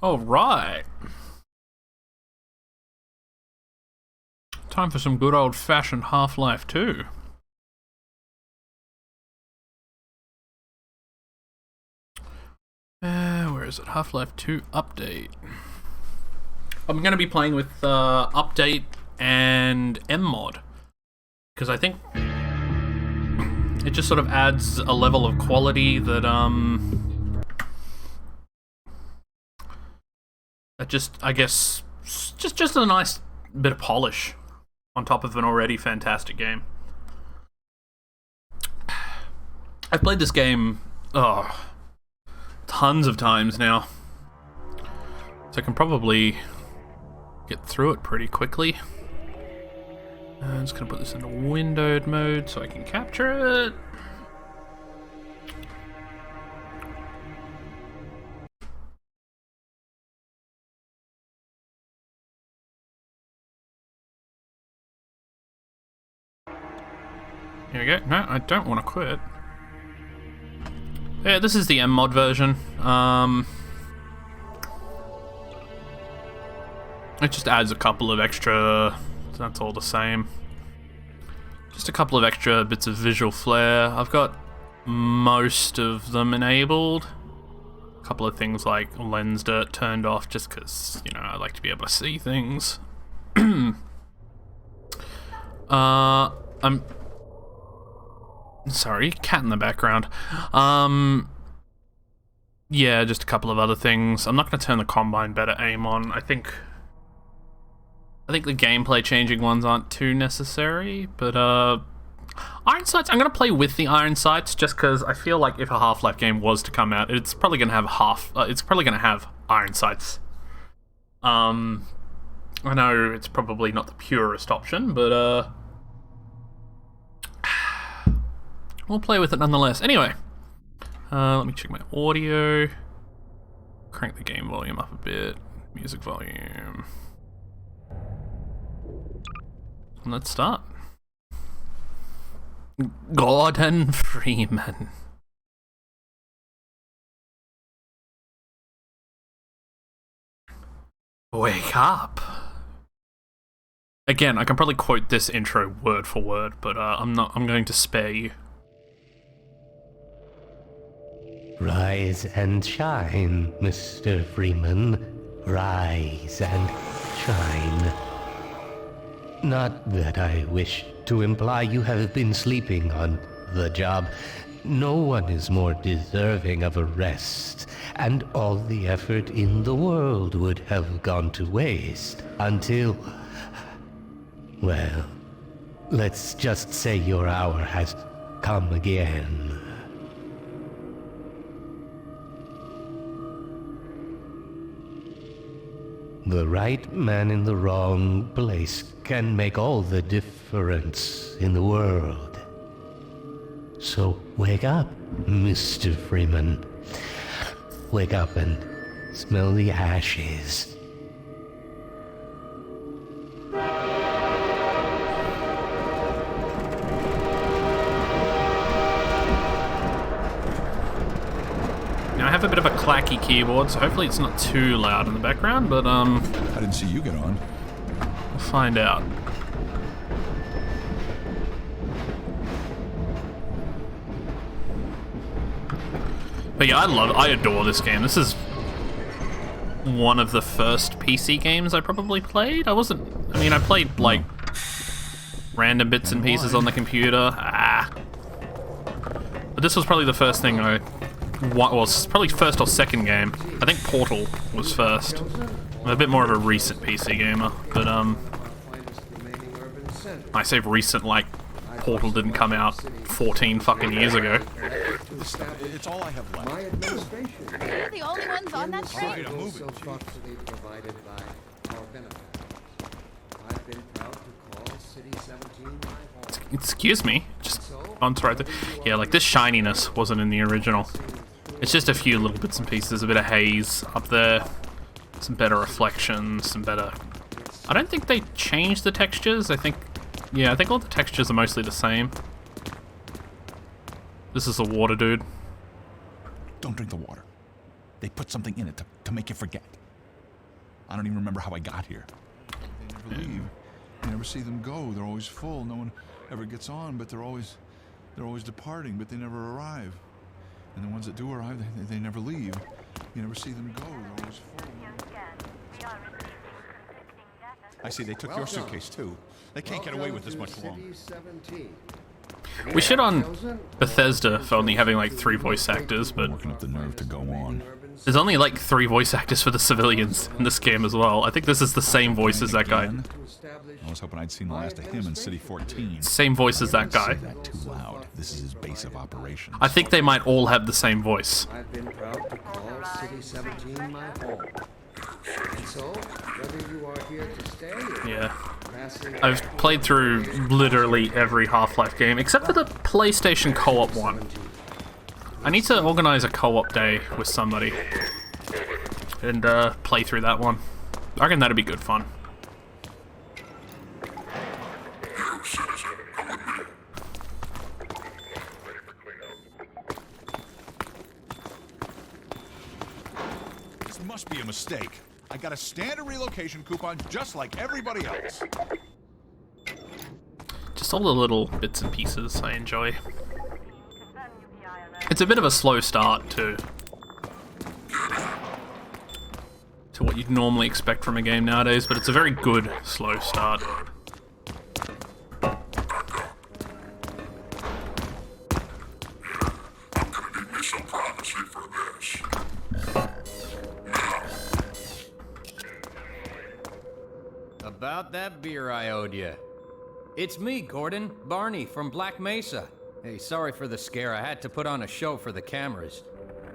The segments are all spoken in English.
All right. Time for some good old-fashioned Half-Life 2. Where is it? Half-Life 2 update. I'm going to be playing with update and MMod, because I think it just sort of adds a level of quality that I guess just a nice bit of polish on top of an already fantastic game. I've played this game tons of times now, so I can probably get through it pretty quickly. I'm just gonna put this into windowed mode so I can capture it. Here we go. No, I don't want to quit. Yeah, this is the MMod version. It just adds a couple of extra... That's all the same. Just a couple of extra bits of visual flair. I've got most of them enabled. A couple of things like lens dirt turned off just because, you know, I like to be able to see things. I'm... Sorry, cat in the background. Yeah, just a couple of other things. I'm not going to turn the Combine better aim on. I think the gameplay changing ones aren't too necessary, but Iron Sights, I'm going to play with the Iron Sights just because I feel like if a Half-Life game was to come out, it's probably going to have Iron Sights. I know it's probably not the purest option, but we'll play with it nonetheless. Anyway, let me check my audio. Crank the game volume up a bit. Music volume. And let's start. Gordon Freeman. Wake up. Again, I can probably quote this intro word for word, but I'm going to spare you. Rise and shine, Mr. Freeman. Rise and shine. Not that I wish to imply you have been sleeping on the job. No one is more deserving of a rest, and all the effort in the world would have gone to waste until... well, let's just say your hour has come again. The right man in the wrong place can make all the difference in the world. So wake up, Mr. Freeman. Wake up and smell the ashes. Now I have a bit of a clacky keyboard, so hopefully it's not too loud in the background, but I didn't see you get on. We'll find out. But yeah, I adore this game. This is one of the first PC games I probably played. I played like random bits and pieces on the computer. But this was probably the first thing probably first or second game. I think Portal was first. I'm a bit more of a recent PC gamer, but I say recent like Portal didn't come out 14 fucking years ago. It's all I have left. My administration. We're the only ones on that train. So thoughtfully provided by our benefit. I've been proud to call City 17 my home. Excuse me, just on right there. Yeah, like this shininess wasn't in the original. It's just a few little bits and pieces, a bit of haze up there, some better reflections, some better... I don't think they changed the textures. I think all the textures are mostly the same. This is the water dude. Don't drink the water. They put something in it to make you forget. I don't even remember how I got here. They never leave. You never see them go. They're always full. No one ever gets on, but they're always departing, but they never arrive. And the ones that do arrive, they never leave. You never see them go. They're always full. I see they took your suitcase too. They can't get away with this much longer. We shit on Bethesda for only having like 3 voice actors, but Working up the nerve to go on. there's only like 3 voice actors for the civilians in this game as well. I think this is the same voice as that guy. I was hoping I'd seen the last of him in City 14. Same voice as that guy. That too loud. This is his base of operations. I think they might all have the same voice. I've been proud to call City 17 my home. And so, whether you are here to stay or Yeah. passing I've played through literally every Half-Life game, except for the PlayStation co-op one. I need to organize a co-op day with somebody and play through that one. I reckon that'd be good fun. This must be a mistake. I got a standard relocation coupon just like everybody else. Just all the little bits and pieces I enjoy. It's a bit of a slow start to what you'd normally expect from a game nowadays, but it's a very good slow start. About that beer I owed you. It's me, Gordon, Barney from Black Mesa. Hey, sorry for the scare. I had to put on a show for the cameras.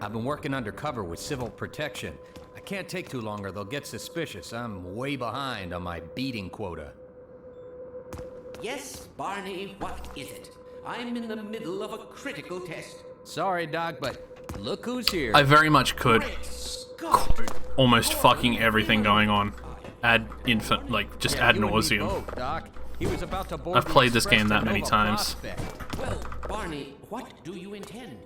I've been working undercover with civil protection. I can't take too long or they'll get suspicious. I'm way behind on my beating quota. Yes, Barney, what is it? I'm in the middle of a critical test. Sorry, Doc, but look who's here. I very much could. Great Scott! Almost fucking everything going on. Ad infant, like, just ad You and me nauseum. both, Doc. He was about to board I've the played this Express game to that many Nova times. Prospect. Well, Barney, what do you intend?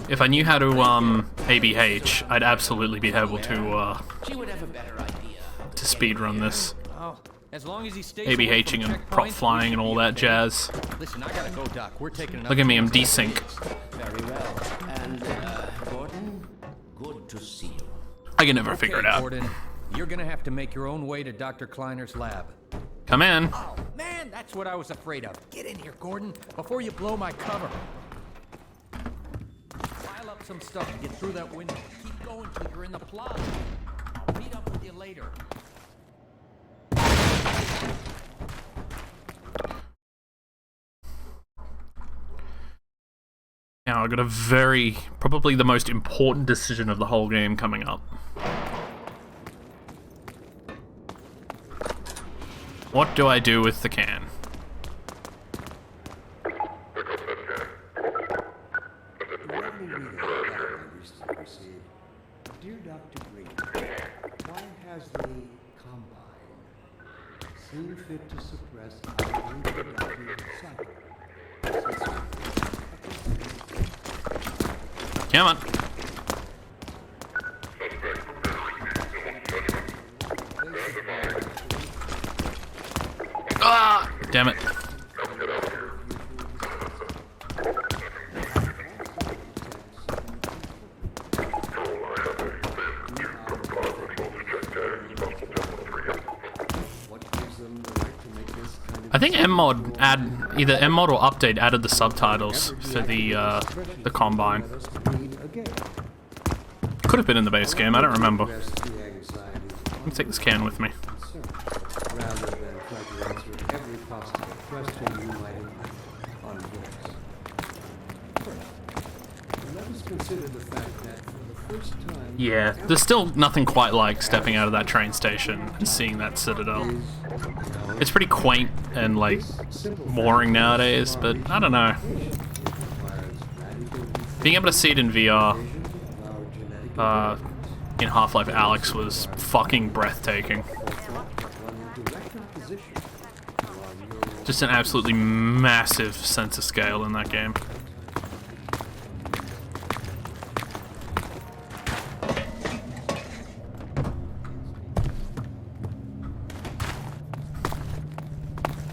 If I knew how to, ABH, I'd absolutely be able to, She would have a better idea. to speedrun this. Oh, as long as he stays away from ABHing and prop checkpoints, flying we and should all be that okay. jazz. Listen, I gotta go, Doc. We're taking another Look at me, I'm chance on desync. Very well. And, Gordon, good to see you. I can never figure it Okay, out. Gordon, you're gonna have to make your own way to Dr. Kleiner's lab. Come in. Oh, man, that's what I was afraid of. Get in here, Gordon, before you blow my cover. Pile up some stuff and get through that window. Keep going till you're in the plaza. I'll meet up with you later. Now I got a probably the most important decision of the whole game coming up. What do I do with the can? Dear Dr. Green, why has the Combine seen fit to suppress our reproductive cycle? Come on. Ah! Damn it. I think MMod either MMod or Update added the subtitles for the Combine. Could have been in the base game, I don't remember. Let me take this can with me. Rather than try to answer every possible question you might have on books. First, let us consider the fact that for the first time... Yeah, there's still nothing quite like stepping out of that train station and seeing that citadel. It's pretty quaint and, like, boring nowadays, but I don't know. Being able to see it in VR, in Half-Life Alyx was fucking breathtaking. Just an absolutely massive sense of scale in that game.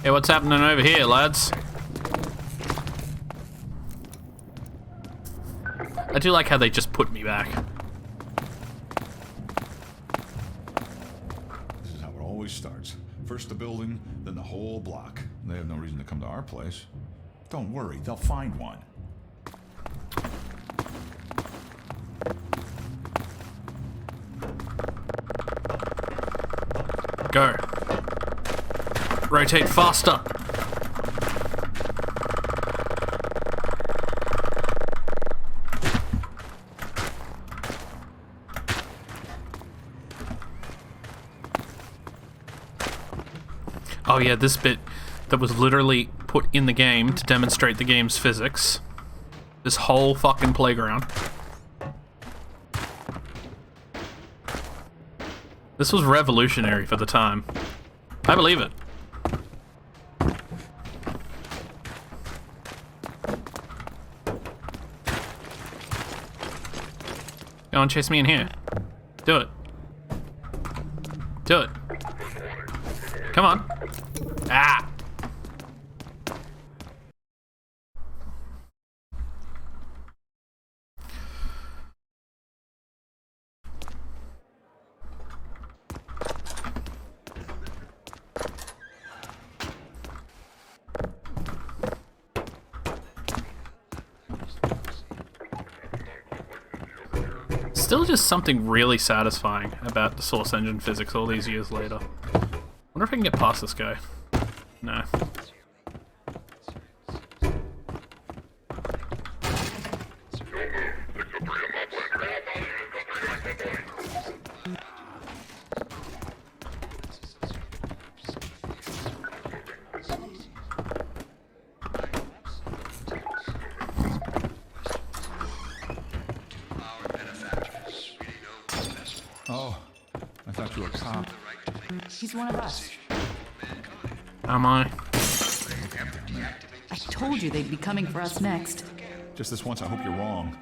Hey, what's happening over here, lads? I do like how they just put me back. This is how it always starts. First the building, then the whole block. They have no reason to come to our place. Don't worry, they'll find one. Go. Rotate faster. Oh yeah, this bit that was literally put in the game to demonstrate the game's physics. This whole fucking playground. This was revolutionary for the time. I believe it. Go on, chase me in here. Do it. Do it. Come on. Ah! Still just something really satisfying about the Source Engine physics all these years later. Wonder if I can get past this guy. No. Oh, I thought you were a cop. He's one of us. Am I? I told you they'd be coming for us next. Just this once, I hope you're wrong.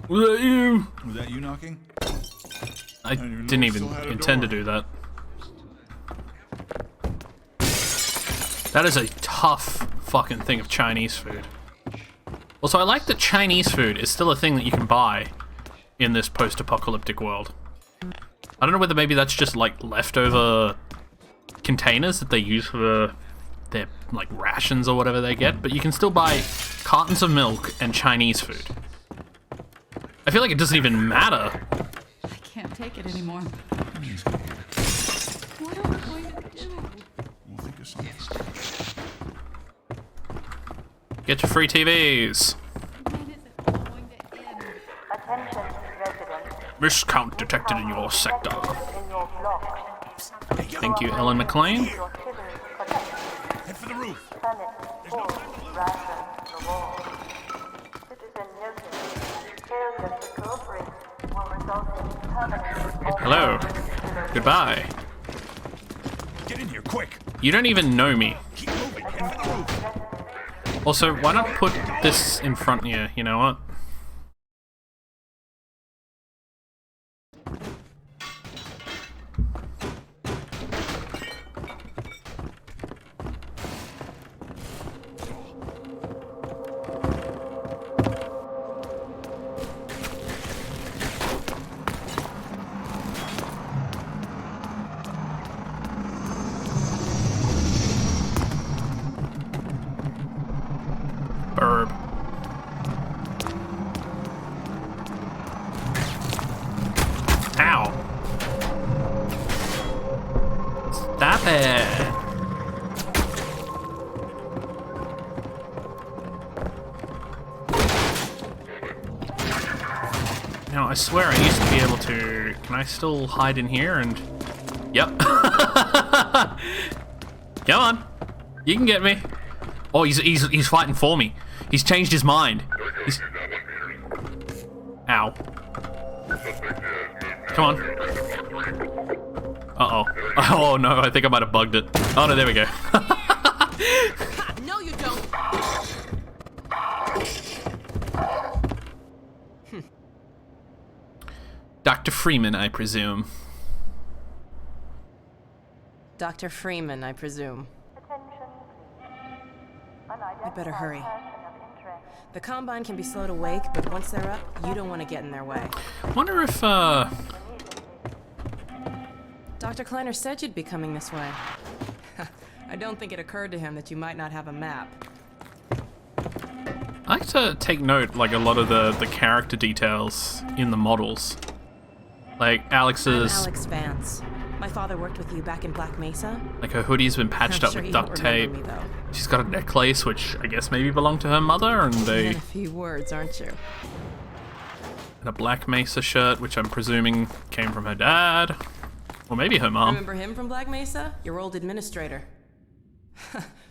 Was that you? Was that you knocking? I didn't didn't know we even still had a intend to door. do that. That is a tough fucking thing of Chinese food. Also, I like that Chinese food is still a thing that you can buy in this post-apocalyptic world. I don't know whether maybe that's just like leftover containers that they use for their like rations or whatever they get, but you can still buy cartons of milk and Chinese food. I feel like it doesn't even matter. I can't take it anymore. Please come here. What are we going to do? We'll think of something. Get your free TVs. When is it all going to end? Attention, residents. Miscount detected in your sector. In your block. Thank you, Ellen McLean. Your children protected. Head for the roof. Senate full ration the wall. Citizen notice. Failure to cooperate will result in permanent. Hello. Goodbye. Get in here, quick. You don't even know me. Keep moving. Head for the roof. Also, why not put this in front here? You know what? Burb. Ow. Stop it. Now, I swear I used to be able to... Can I still hide in here and... Yep. Come on. You can get me. Oh, he's fighting for me. He's changed his mind. He's... Ow. Come on. Uh-oh. Oh, no, I think I might have bugged it. Oh, no, there we go. No, you don't. Freeman, I presume. Dr. Freeman, I presume. Attention, please. I better hurry. Person of interest. The Combine can be slow to wake, but once they're up, you don't want to get in their way. Wonder if, Dr. Kleiner said you'd be coming this way. I don't think it occurred to him that you might not have a map. I like to take note, like, a lot of the character details in the models. Like, I'm Alex's... Alex Vance. My father worked with you back in Black Mesa. Like, her hoodie's been patched I'm up sure with you duct don't tape. remember me, though. She's got a necklace, which I guess maybe belonged to her mother, and In a few words, aren't you? and a Black Mesa shirt, which I'm presuming came from her dad. Or maybe her mom. Remember him from Black Mesa? Your old administrator.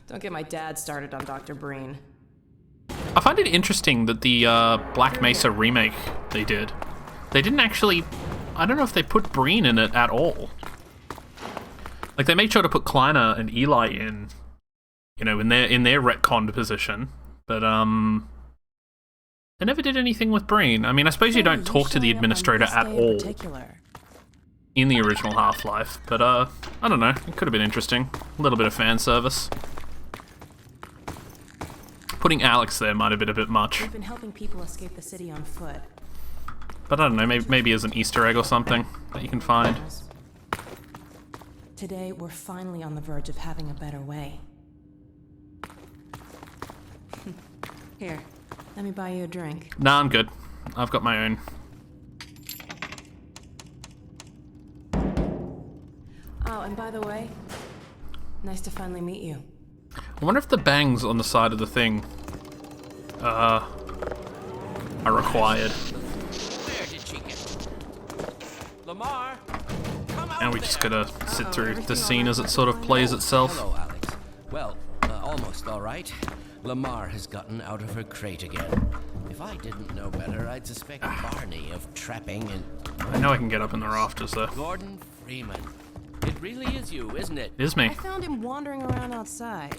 Don't get my dad started on Dr. Breen. I find it interesting that the Black Mesa remake they did, they didn't actually... I don't know if they put Breen in it at all. Like, they made sure to put Kleiner and Eli in, you know, in their retconned position, but they never did anything with Breen. I mean, I suppose you don't talk to the administrator at all in the original Half-Life, but I don't know, it could have been interesting. A little bit of fan service. Putting Alex there might have been a bit much. We've been helping people escape the city on foot. But I don't know, maybe as an Easter egg or something that you can find. Today, we're finally on the verge of having a better way. Here, let me buy you a drink. Nah, I'm good. I've got my own. Oh, and by the way, nice to finally meet you. I wonder if the bangs on the side of the thing are required. Where did she get? Lamar, come out And we there. just gotta sit through the scene as it sort of plays itself. Hello, Alex. Well, almost all right. Lamar has gotten out of her crate again. If I didn't know better, I'd suspect Barney of trapping and... I know I can get up in the rafters though. Gordon Freeman. It really is you, isn't it? It is me. I found him wandering around outside.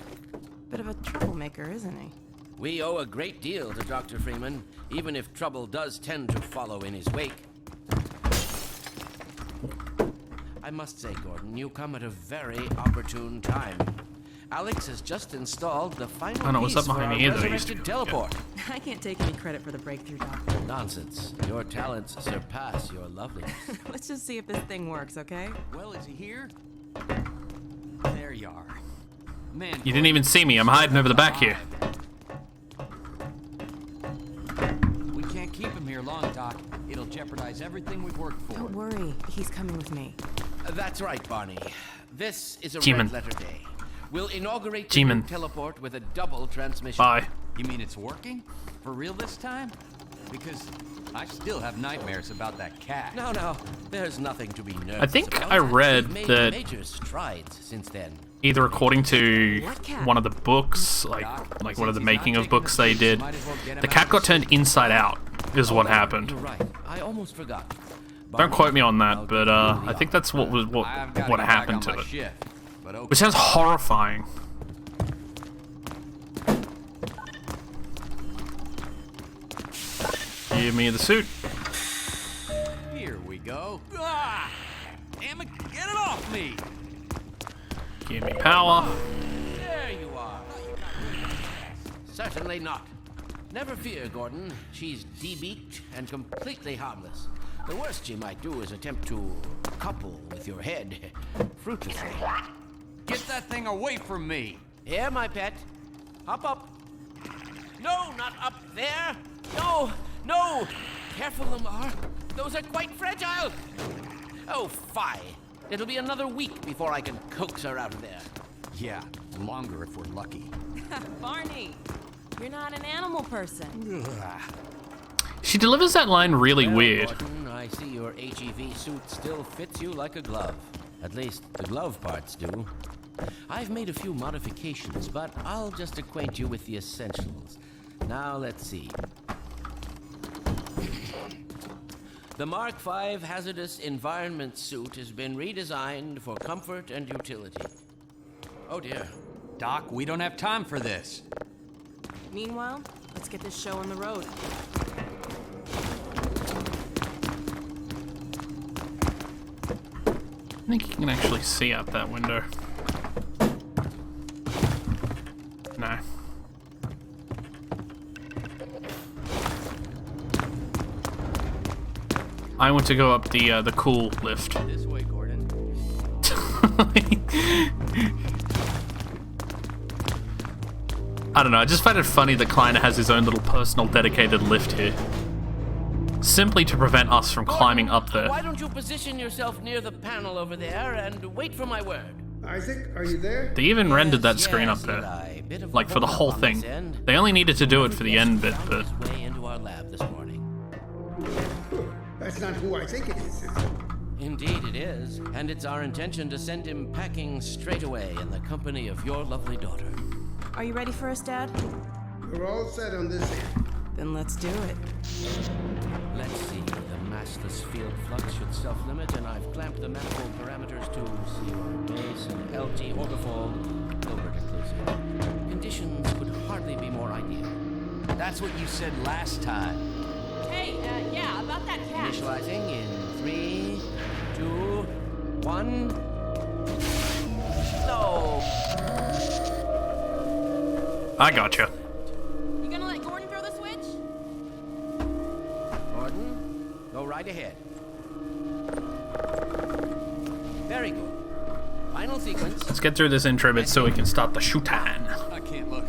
Bit of a troublemaker, isn't he? We owe a great deal to Dr. Freeman, even if trouble does tend to follow in his wake. I must say, Gordon, you come at a very opportune time. Alex has just installed the final I know, what's piece up behind for me our either, resurrected East. teleport. I can't take any credit for the breakthrough, Doctor. Nonsense. Your talents surpass your loveliness. Let's just see if this thing works, okay? Well, is he here? There you are. Man, You didn't even see me, I'm hiding over the back here. we can't keep him here long, Doc. It'll jeopardize everything we've worked for. Don't worry, he's coming with me. That's right, Barney. This is a G-Man. red letter day. We'll inaugurate the G-Man. new teleport with a double transmission. Bye. You mean it's working? For real this time? Because I still have nightmares about that cat. No, there's nothing to be nervous I think about. I read We've made that- major strides since then. Either according to one of the books, like one of the making of books they did, the cat got turned inside out, is what happened. You're right. I almost forgot. Don't quote me on that, but I think that's what I've gotta what get happened back to on my it. shift, but okay. Which sounds horrifying. Give me the suit. Here we go. Ah! Damn it, get it off me! Give me power. There you are. Certainly not. Never fear, Gordon. She's debeaked and completely harmless. The worst she might do is attempt to couple with your head fruitlessly. Get that thing away from me! Here, my pet. Hop up. No, not up there. No. Careful, Lamar. Those are quite fragile. Oh, fie. It'll be another week before I can coax her out of there. Yeah, longer if we're lucky. Barney, you're not an animal person. She delivers that line really Well, weird. Gordon, I see your HEV suit still fits you like a glove. At least the glove parts do. I've made a few modifications, but I'll just acquaint you with the essentials. Now, let's see. The Mark V Hazardous Environment Suit has been redesigned for comfort and utility. Oh dear. Doc, we don't have time for this. Meanwhile, let's get this show on the road. I think you can actually see out that window. No. I want to go up the cool lift. This way, Gordon. I don't know, I just find it funny that Kleiner has his own little personal dedicated lift here. Simply to prevent us from climbing up there. Why don't you position yourself near the panel over there and wait for my word? Isaac, are you there? They even rendered that screen up Yes, there. Eli. Bit of a Like for the whole hold-up on thing. this end. They only needed to do it for the end bit, Found but... his way into our lab this morning. That's not who I think it is. Indeed it is, and it's our intention to send him packing straight away in the company of your lovely daughter. Are you ready for us, Dad? We're all set on this end. Then let's do it. Let's see, the massless field flux should self-limit, and I've clamped the manifold parameters to CR base and LT orbifold, Hilbert inclusive. Conditions could hardly be more ideal. That's what you said last time. Hey, yeah, about that cat. Initializing in 3, 2, 1. No! I gotcha. You gonna let Gordon throw the switch? Gordon, go right ahead. Very good. Final sequence. Let's get through this intro bit so we can start the shootan. I can't look.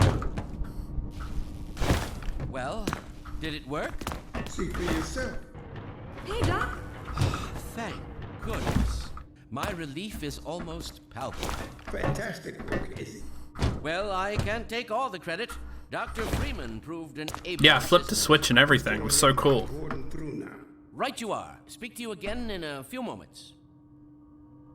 Okay. Well, did it work? See for yourself. Hey, Doc. Thank goodness. My relief is almost palpable. Fantastic work, Izzy. Well, I can't take all the credit. Dr. Freeman proved an able Yeah, I flipped the assistant. switch and everything. It was so cool. Gordon through now. Right you are. Speak to you again in a few moments.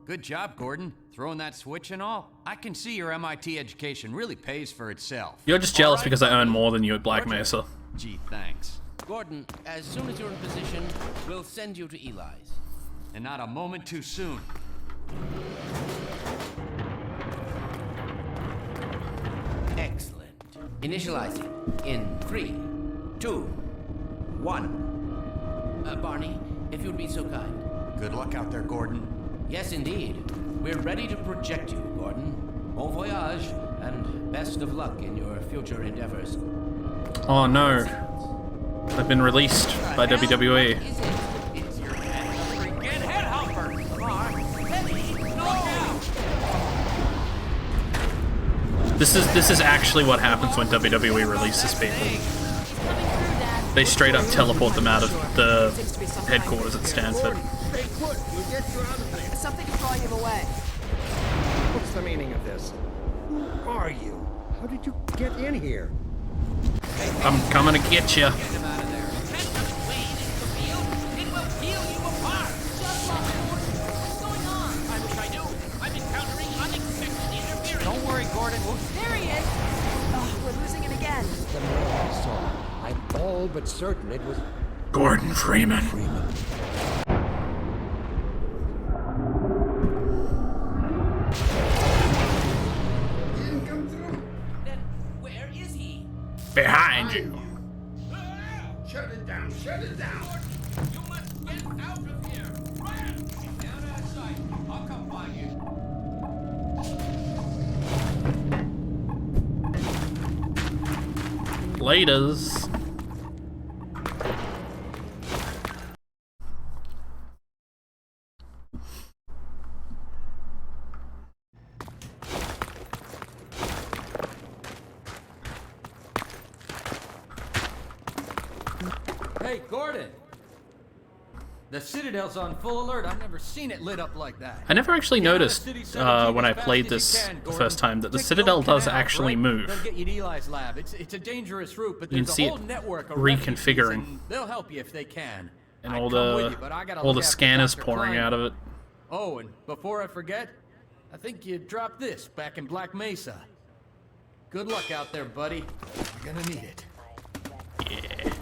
Good job, Gordon. Throwing that switch and all. I can see your MIT education really pays for itself. You're just jealous because I earn more than you at Black Mesa. Gee, thanks. Gordon, as soon as you're in position, we'll send you to Eli's. And not a moment too soon. Excellent. Initializing in 3, 2, 1. Barney, if you'd be so kind. Good luck out there, Gordon. Yes, indeed. We're ready to project you, Gordon. Bon voyage, and best of luck in your future endeavors. Oh no. I've been released by WWE. It's your freaking head hopper. This is actually what happens when WWE releases people. They straight up teleport them out of the headquarters at Stanford. Something is drawing him away. What's the meaning of this? Who are you? How did you get in here? I'm coming to get you. Don't worry, Gordon. There he is! Oh, we're losing it again. The man I saw. I'm all but certain it was Gordon Freeman. He didn't come through. Then where is he? Behind you. Shut it down. Shut it down. You must get out of here. Run! Down out of sight. I'll come find you. Laters. Hey, Gordon! The Citadel's on full alert. I've never seen it lit up like that. I never actually noticed when I played this the first time that the Citadel does actually move. They'll get you to Eli's lab. It's a dangerous route, but You can there's see a it whole network of reconfiguring. refugees, and they'll help you if they can. And I'd all come with the you, but I gotta all look the after scanners Dr. pouring Klein. out of it. Oh, and before I forget, I think you dropped this back in Black Mesa. Good luck out there, buddy. You're gonna need it. Yeah.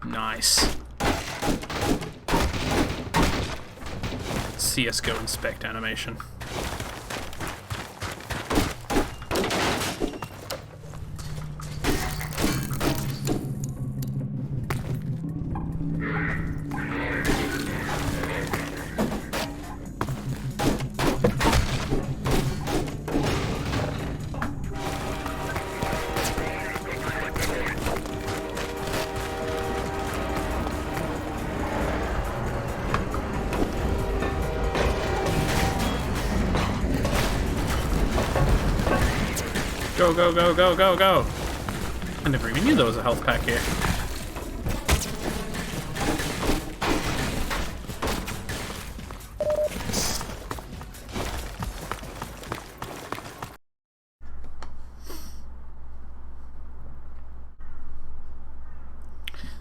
Nice. CSGO inspect animation. Go, go, go, go, go, go! I never even knew there was a health pack here.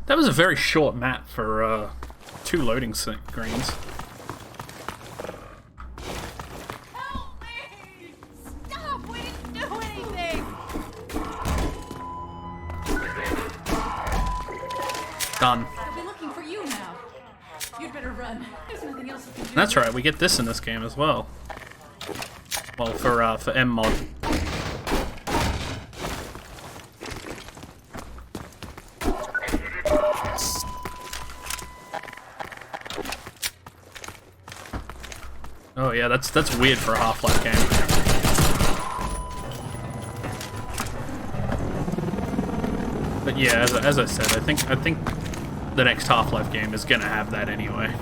That was a very short map for 2 loading screens. Done. I'll be looking for you now. You'd better run. There's nothing else you can do. That's right, we get this in this game as well. Well, for MMod. Oh yeah, that's weird for a Half-Life game. But yeah, as I said, I think the next Half-Life game is gonna have that anyway.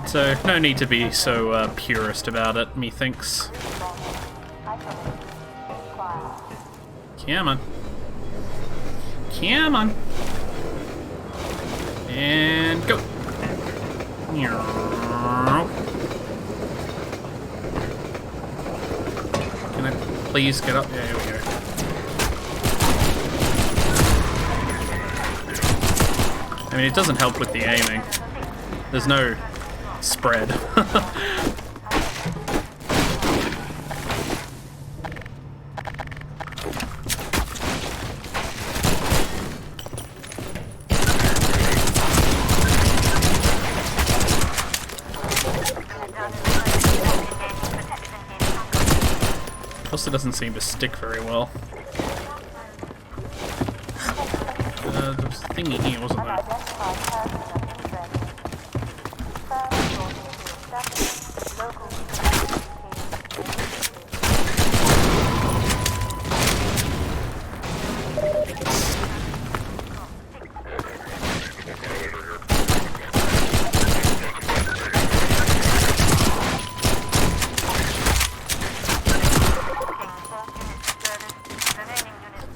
So no need to be so purist about it, methinks. Come on. Come on. And go. Can I please get up? Yeah, here we go. I mean, it doesn't help with the aiming. There's no spread. Plus, it doesn't seem to stick very well. There was a thingy here, wasn't there?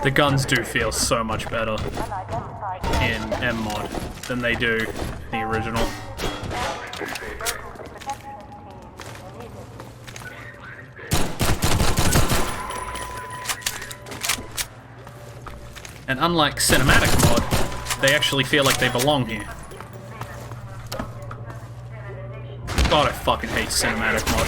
The guns do feel so much better in MMod than they do in the original. And unlike cinematic mod, they actually feel like they belong here. God, I fucking hate cinematic mod.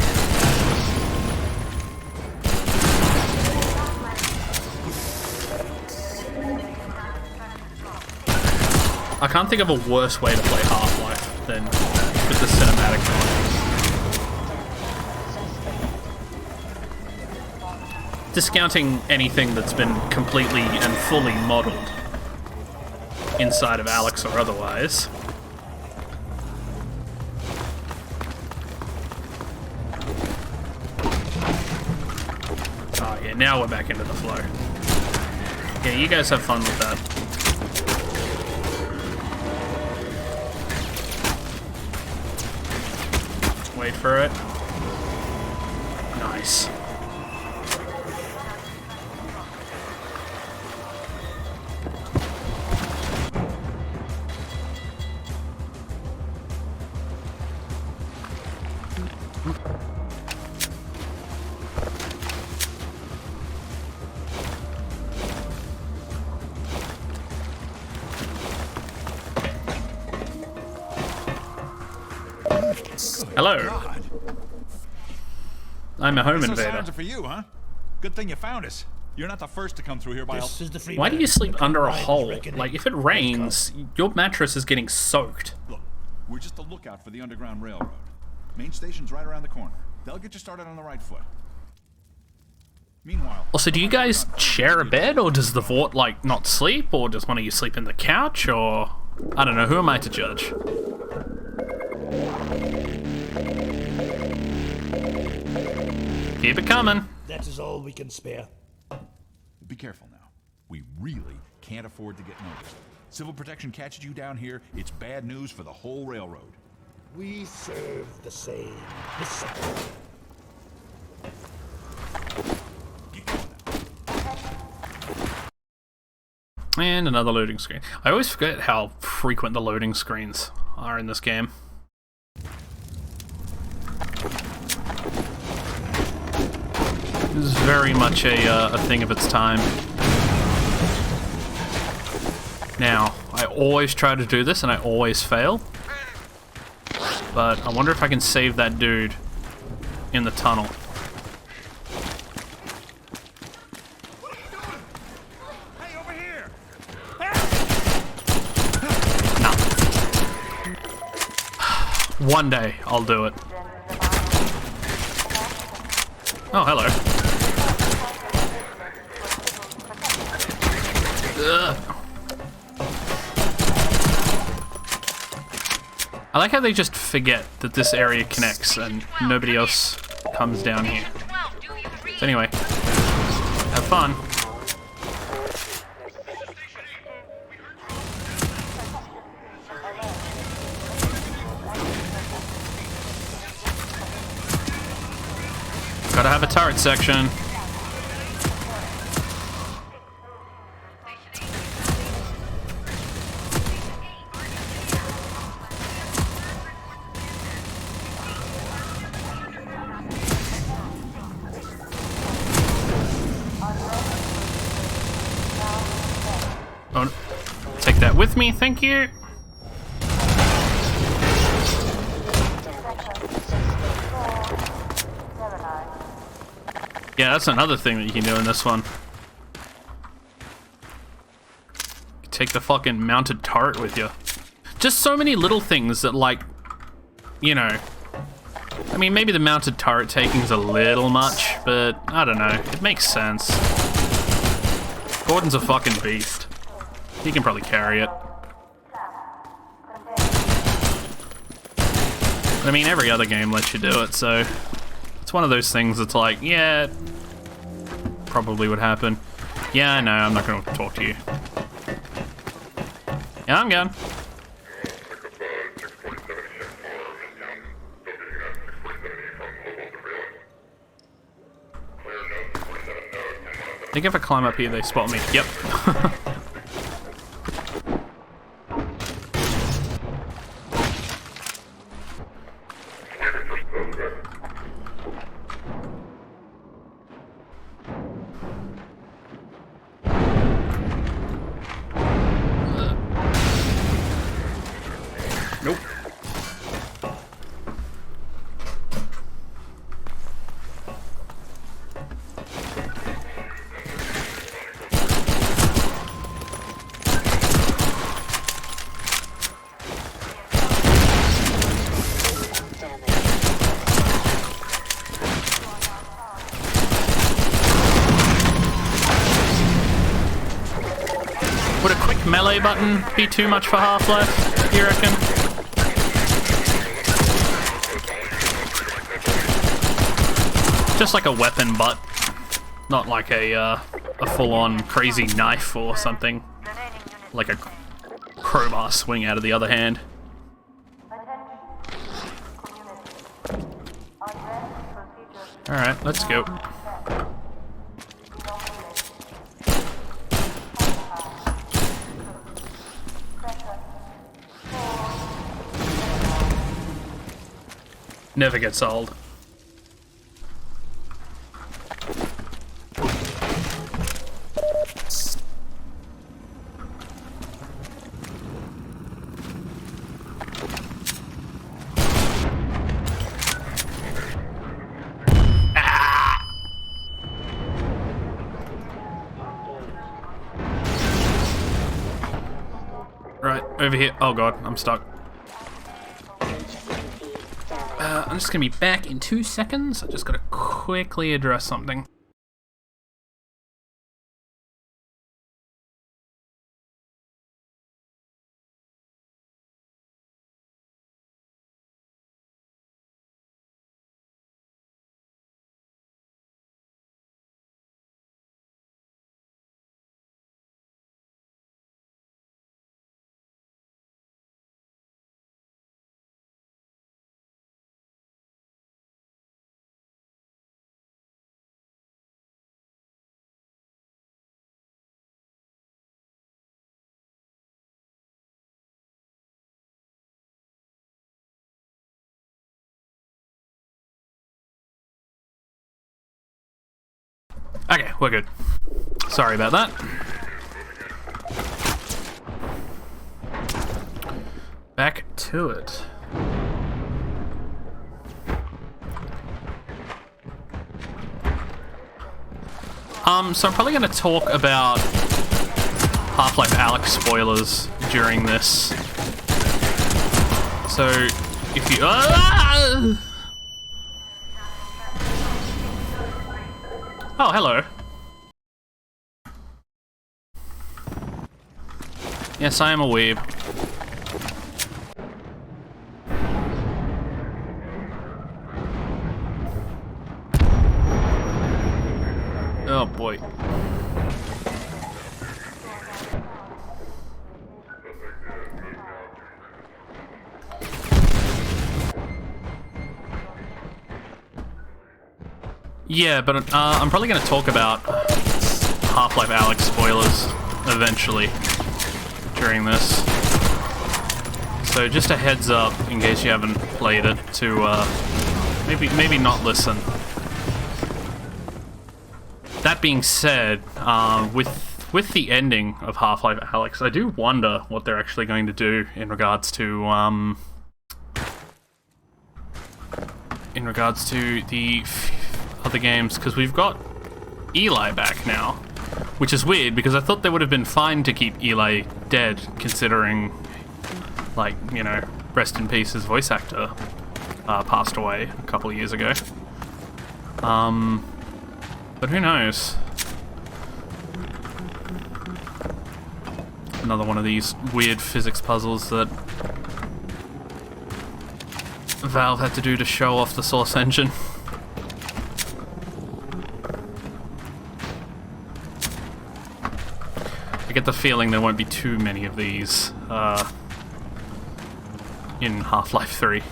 I can't think of a worse way to play Half-Life than with the cinematic mod. Discounting anything that's been completely and fully modeled inside of Alex or otherwise. Oh yeah, now we're back into the flow. Yeah, you guys have fun with that. Wait for it. Nice. Hello. God. I'm a home Those invader. sirens are for you, huh? Good thing you found us. You're not the first to come through here by Why do you sleep under a hole? Like, if it rains, your mattress is getting soaked. Look, We're just a lookout for the Underground Railroad. Main station's right around the corner. They'll get you started on the right foot. Meanwhile... Also, do you guys share a bed, or does the Vought, like, not sleep? Or does one of you sleep in the couch, or... I don't know, who am I to judge? Keep it coming. That is all we can spare. Be careful now. We really can't afford to get noticed. Civil protection catches you down here, it's bad news for the whole railroad. We serve the same mission. Get going now. And another loading screen. I always forget how frequent the loading screens are in this game. This is very much a thing of its time. Now, I always try to do this and I always fail. But I wonder if I can save that dude in the tunnel. Hey, over here! No. One day I'll do it. Oh, hello. Ugh. I like how they just forget that this area connects and nobody else comes down here. So anyway, have fun. Gotta have a turret section. Oh, take that with me, thank you. Yeah, that's another thing that you can do in this one. You take the fucking mounted turret with you. Just so many little things that, like, you know. I mean, maybe the mounted turret taking's a little much, but I don't know. It makes sense. Gordon's a fucking beast. He can probably carry it. I mean, every other game lets you do it, so it's one of those things that's like, yeah, probably would happen. Yeah, I know, I'm not going to talk to you. Yeah, I'm gone. I think if I climb up here, they spot me. Yep. Nope. Would a quick melee button be too much for Half-Life, you reckon? Just like a weapon butt, not like a full-on crazy knife or something. Like a crowbar swing out of the other hand. Alright, let's go. Never gets old. Right, over here. Oh god, I'm stuck. I'm just gonna be back in 2 seconds. I just gotta quickly address something. Okay, we're good. Sorry about that. Back to it. So I'm probably going to talk about Half-Life Alyx spoilers during this. So, if you... Oh, hello. Yes, I am a weeb. Oh boy. Yeah, but I'm probably going to talk about Half-Life Alyx spoilers eventually during this. So just a heads up in case you haven't played it to maybe not listen. That being said, with the ending of Half-Life Alyx, I do wonder what they're actually going to do in regards to the other games, because we've got Eli back now, which is weird because I thought they would have been fine to keep Eli dead, considering, like, you know, rest in peace, his voice actor passed away a couple of years ago. But who knows? Another one of these weird physics puzzles that Valve had to do to show off the Source engine. I get the feeling there won't be too many of these in Half-Life 3.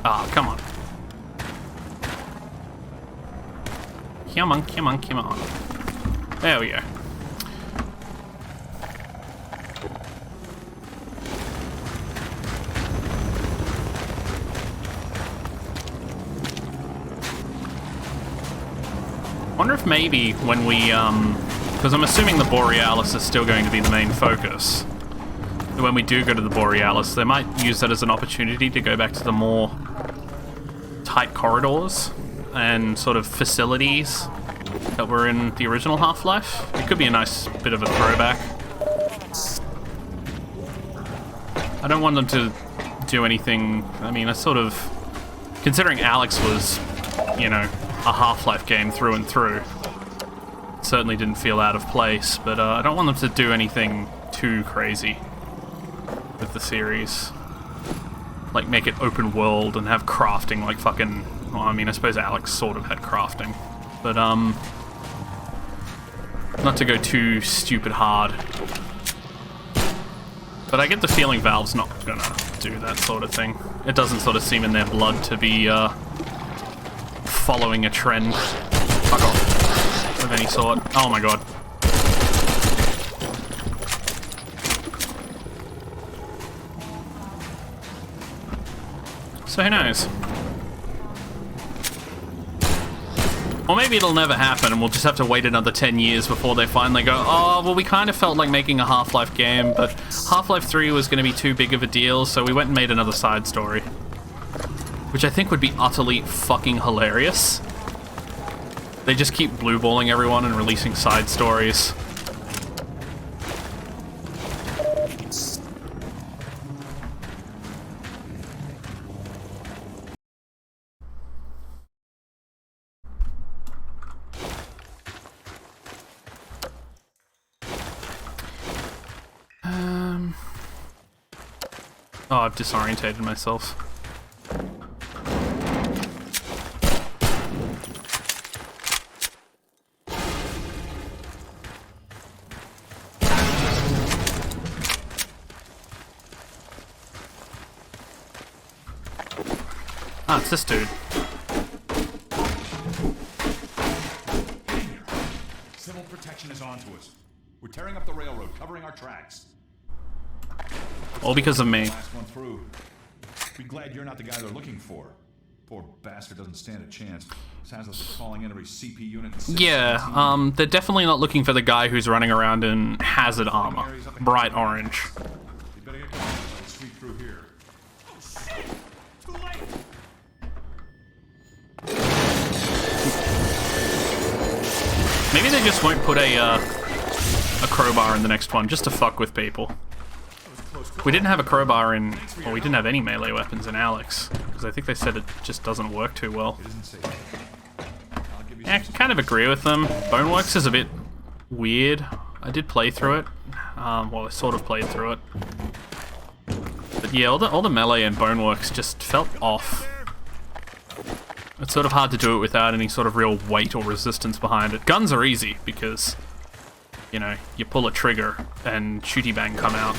Ah, come on. Come on, come on, come on. There we go. Wonder if maybe when we, because I'm assuming the Borealis is still going to be the main focus. When we do go to the Borealis, they might use that as an opportunity to go back to the more tight corridors and sort of facilities that were in the original Half-Life. It could be a nice bit of a throwback. I don't want them to do anything, I mean, I sort of, considering Alyx was, you know, a Half-Life game through and through, it certainly didn't feel out of place, but I don't want them to do anything too crazy with the series. Like, make it open world and have crafting like fucking... Well, I mean, I suppose Alyx sort of had crafting. But, not to go too stupid hard. But I get the feeling Valve's not gonna do that sort of thing. It doesn't sort of seem in their blood to be, following a trend. Fuck off. Of any sort. Oh my god. So who knows? Or maybe it'll never happen and we'll just have to wait another 10 years before they finally go, oh, well, we kind of felt like making a Half-Life game, but Half-Life 3 was going to be too big of a deal, so we went and made another side story. Which I think would be utterly fucking hilarious. They just keep blueballing everyone and releasing side stories. Oh, I've disorientated myself. Ah, it's this dude. Civil protection is on to us. We're tearing up the railroad, covering our tracks. All because of me. Last one through. Be glad you're not the guy they're looking for. Poor bastard doesn't stand a chance. Sounds like they're calling in every CP unit. Yeah, they're definitely not looking for the guy who's running around in hazard armor. Bright orange. You better get going. Let's sweep through here. Oh shit! Too late! Maybe they just won't put a crowbar in the next one, just to fuck with people. We didn't have a crowbar in... Well, we didn't have any melee weapons in Alex, because I think they said it just doesn't work too well. Yeah, I can kind of agree with them. Boneworks is a bit weird. I did play through it. Well, I sort of played through it. But yeah, all the melee and Boneworks just felt off. It's sort of hard to do it without any sort of real weight or resistance behind it. Guns are easy because, you know, you pull a trigger and shooty bang come out.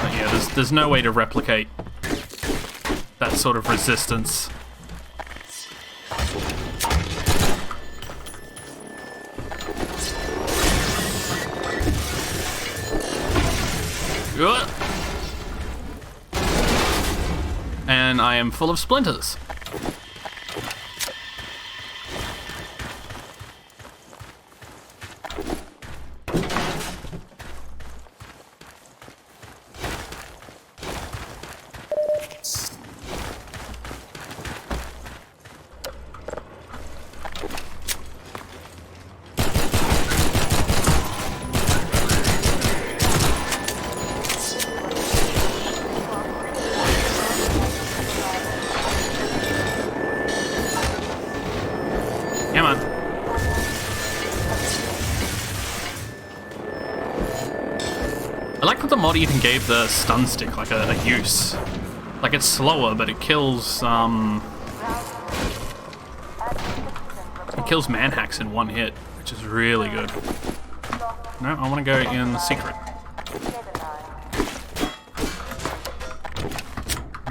But yeah, there's no way to replicate that sort of resistance. And I am full of splinters. Come on. I like that the mod even gave the stun stick like a use. Like it's slower, but it kills manhacks in one hit, which is really good. No, I want to go in secret.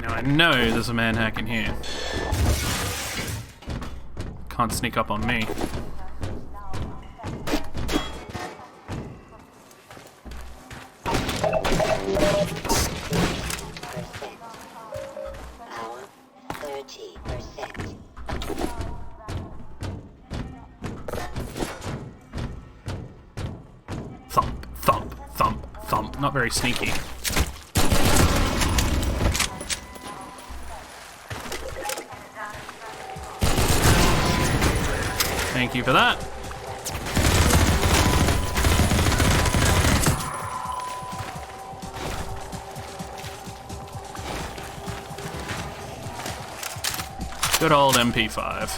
Now I know there's a manhack in here. Can't sneak up on me. Thump, thump, thump, thump. Not very sneaky. Thank you for that. Good old MP5.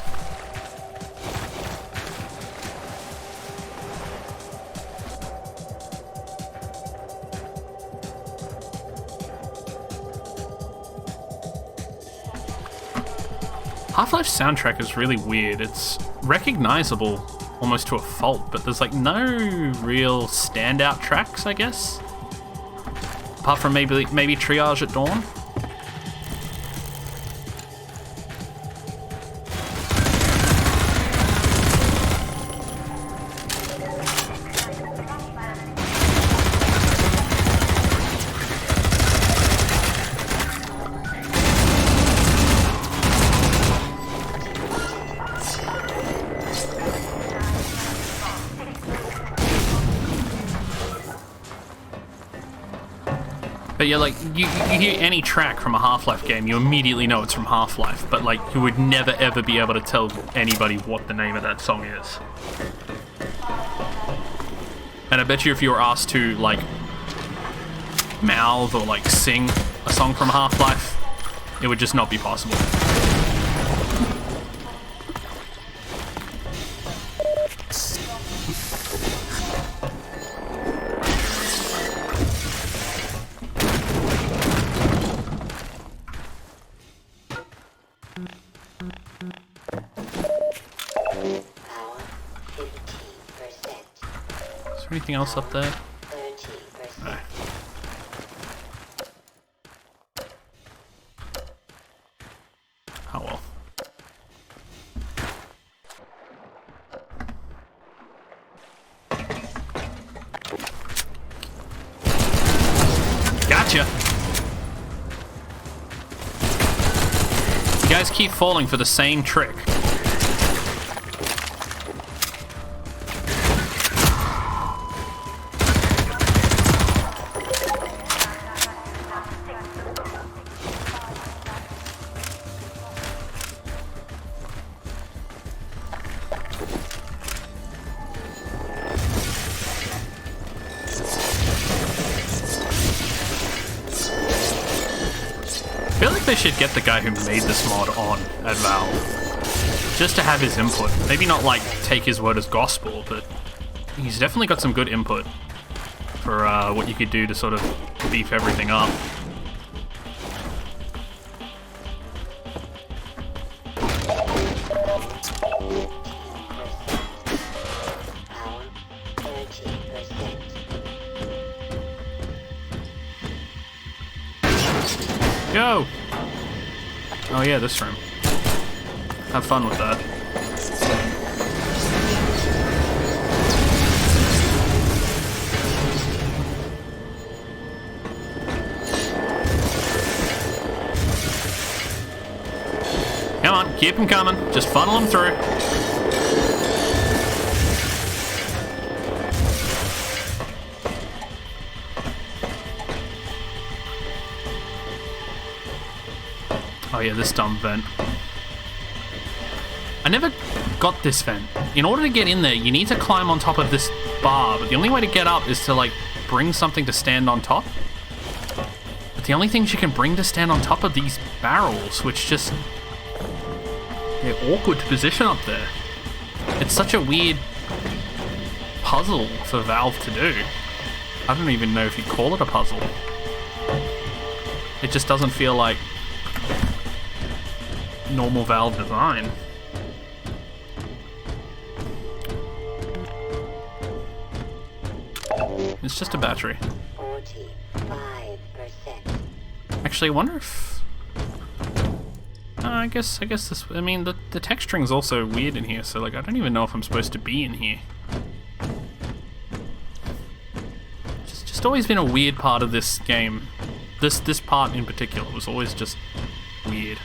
Half-Life's soundtrack is really weird. It's recognizable almost to a fault, but there's like no real standout tracks, I guess. Apart from maybe Triage at Dawn. But yeah, like, you hear any track from a Half-Life game, you immediately know it's from Half-Life, but like, you would never ever be able to tell anybody what the name of that song is. And I bet you if you were asked to, like, mouth or, like, sing a song from Half-Life, it would just not be possible. Is there anything else up there? No. Oh well. Gotcha! You guys keep falling for the same trick. I feel like they should get the guy who made this mod on at Valve. Just to have his input. Maybe not like take his word as gospel, but he's definitely got some good input for what you could do to sort of beef everything up. Go! Oh yeah, this room. Have fun with that. Come on, keep them coming. Just funnel them through. Oh yeah, this dumb vent. I never got this vent. In order to get in there, you need to climb on top of this bar, but the only way to get up is to, like, bring something to stand on top. But the only things you can bring to stand on top are these barrels, which just... they're awkward to position up there. It's such a weird puzzle for Valve to do. I don't even know if you'd call it a puzzle. It just doesn't feel like normal Valve design. It's just a battery. 45%. Actually, I wonder if... I guess this... I mean, the texturing's also weird in here, so, like, I don't even know if I'm supposed to be in here. Just always been a weird part of this game. This part in particular was always just weird.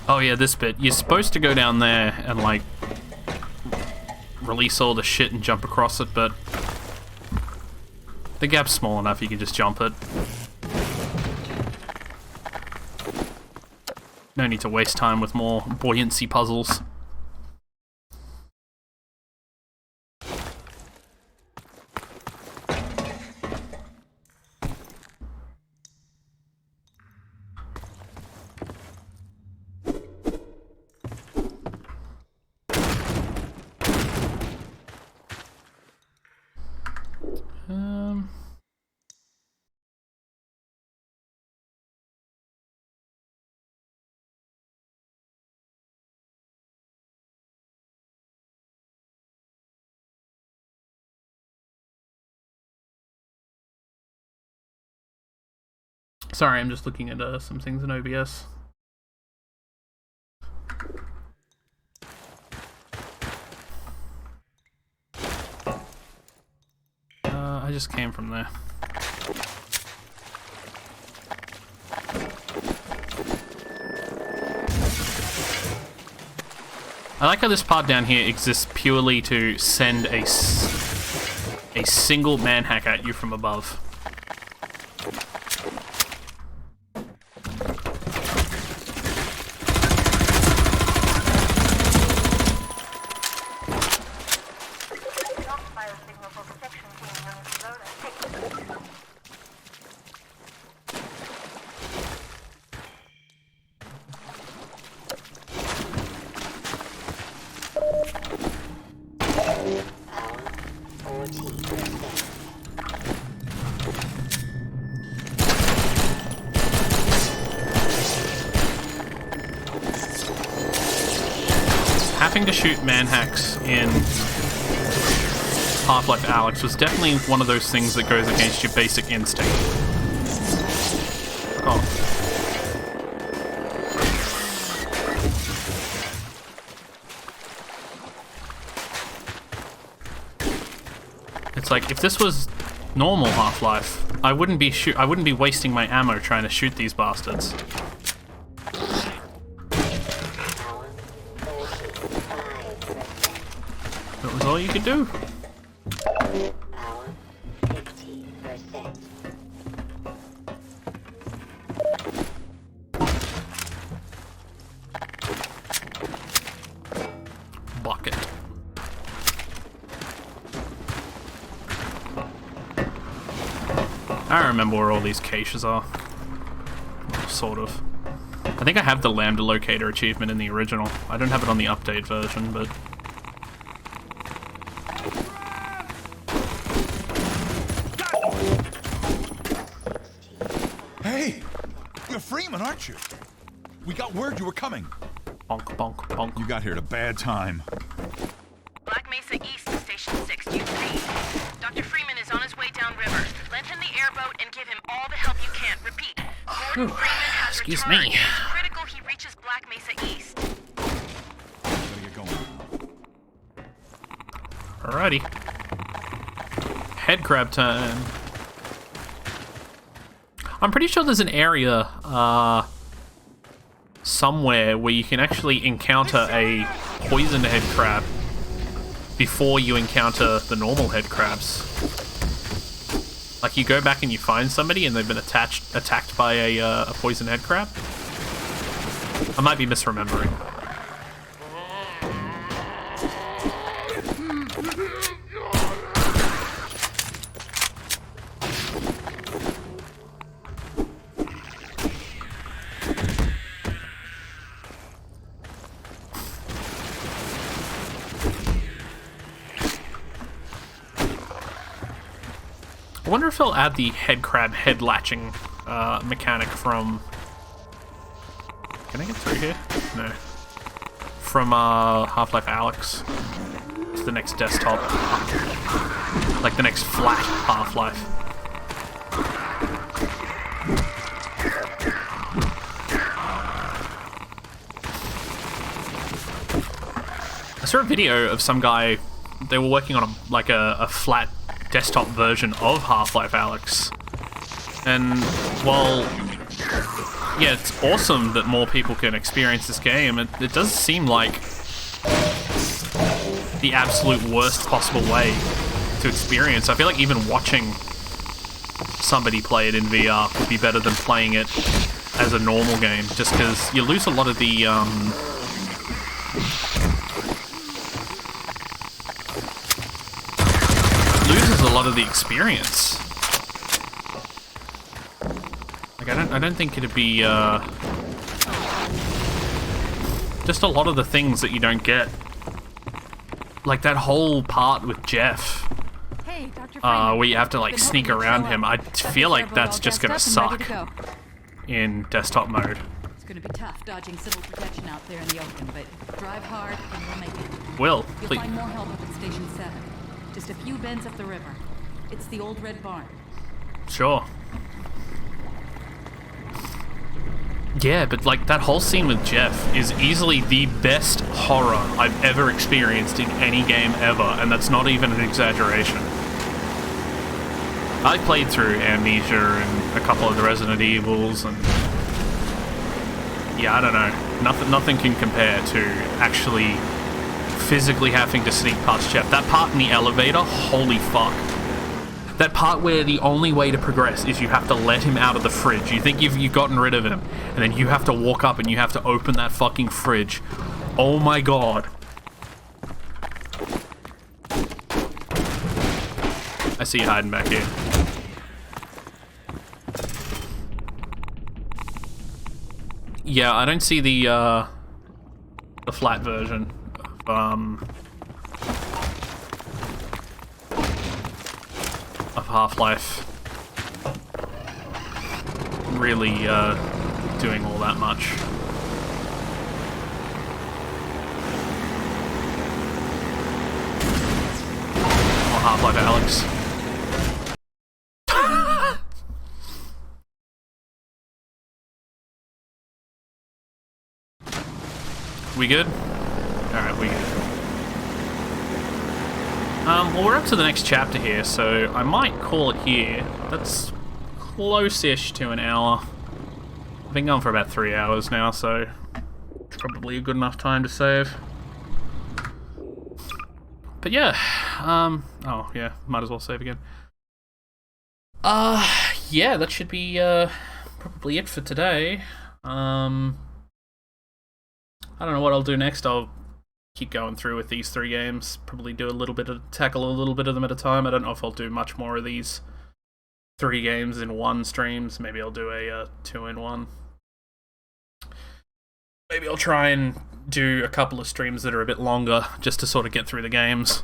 Oh yeah, this bit. You're supposed to go down there and, like, release all the shit and jump across it, but the gap's small enough you can just jump it. No need to waste time with more buoyancy puzzles. Sorry, I'm just looking at some things in OBS. I just came from there. I like how this part down here exists purely to send a single manhack at you from above. Having to shoot manhacks in Half-Life Alyx was definitely one of those things that goes against your basic instinct. Oh. It's like, if this was normal Half-Life, I wouldn't be wasting my ammo trying to shoot these bastards. That was all you could do. Bucket. I remember where all these caches are. Sort of. I think I have the Lambda Locator achievement in the original. I don't have it on the update version, but... Hey! You're Freeman, aren't you? We got word you were coming. Bonk, bonk, bonk. You got here at a bad time. Black Mesa East, Station 6, do you read? Dr. Freeman is on his way downriver. Lend him the airboat and give him all the help you can. Repeat. Gordon Freeman has Excuse returned. me. It's critical he reaches Black Mesa East. Gotta get going. Alrighty. Head crab time. I'm pretty sure there's an area, somewhere where you can actually encounter a poisoned head crab before you encounter the normal head crabs. Like, you go back and you find somebody and they've been attacked by a poisoned head crab. I might be misremembering. I wonder if they'll add the head crab head latching mechanic from... Can I get through here? No. From Half-Life Alyx to the next desktop. Like the next flat Half-Life. I saw a video of some guy, they were working on a flat desktop version of Half-Life Alyx. And while, yeah, it's awesome that more people can experience this game, it does seem like the absolute worst possible way to experience. I feel like even watching somebody play it in VR would be better than playing it as a normal game, just because you lose a lot of the, loses a lot of the experience. Like, I don't think it'd be, just a lot of the things that you don't get. Like that whole part with Jeff, Hey, Dr. Freeman. where you have to like sneak around him. I feel like that's just gonna suck in desktop mode. It's gonna be tough dodging civil protection out there in the open, but drive hard and we'll make it. Will, You'll please. find more help up at Station 7. Just a few bends up the river. It's the old red barn. Sure. Yeah, but like that whole scene with Jeff is easily the best horror I've ever experienced in any game ever, and that's not even an exaggeration. I played through Amnesia and a couple of the Resident Evils, and yeah, I don't know. Nothing can compare to actually physically having to sneak past Jeff. That part in the elevator, holy fuck. That part where the only way to progress is you have to let him out of the fridge. You think you've gotten rid of him, and then you have to walk up and you have to open that fucking fridge. Oh my god. I see you hiding back here. Yeah, I don't see the flat version of Half-Life really doing all that much. Or Half-Life Alex. We good? Alright, we good. Well, we're up to the next chapter here, so I might call it here. That's close-ish to an hour. I've been going for about 3 hours now, so it's probably a good enough time to save. But yeah, oh yeah, might as well save again. Yeah, that should be, probably it for today. I don't know what I'll do next. I'll keep going through with these 3 games. Probably do tackle a little bit of them at a time. I don't know if I'll do much more of these 3 games in one streams. Maybe I'll do a 2-in-1. Maybe I'll try and do a couple of streams that are a bit longer, just to sort of get through the games.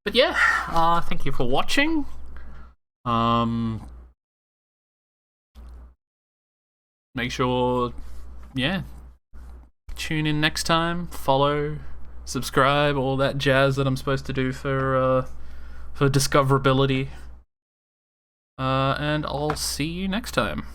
But yeah, thank you for watching. Make sure, yeah, tune in next time, follow, subscribe, all that jazz that I'm supposed to do for discoverability. And I'll see you next time.